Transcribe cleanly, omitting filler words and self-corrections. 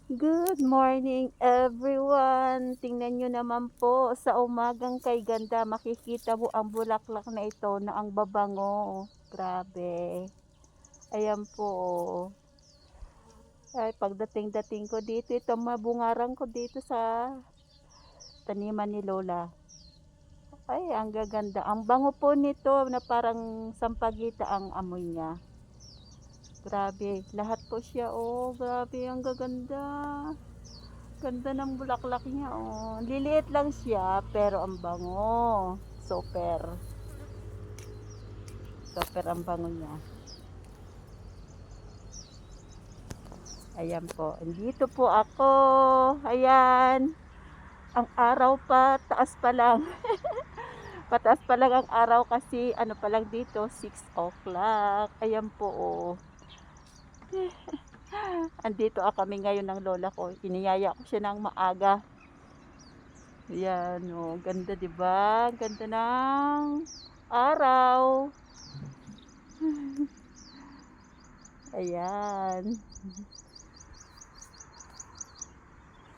Good morning everyone. Tingnan niyo naman po sa umagang kay ganda makikita mo ang bulaklak na ito na ang babango. Grabe. Ayan po. Ay pagdating-dating ko dito, itong mabungaran ko dito sa taniman ni Lola. Ay ang gaganda. Ang bango po nito na parang sampagita ang amoy niya. Grabe, lahat po siya, oh, grabe ang gaganda. Ganda ng bulaklak niya, oh. Liliit lang siya, pero ang bango. Super. Super ang bango niya. Ayan po. Andito po ako. Ayan. Ang araw pa, taas pa lang. Pataas pa lang ang araw kasi ano pa lang dito, 6 o'clock. Ayan po, oh. Andito kami ngayon ng lola ko. Iniyaya ko siya ng maaga. Ayan, oh. Ganda, 'di ba? Ganda ng araw. Ayan.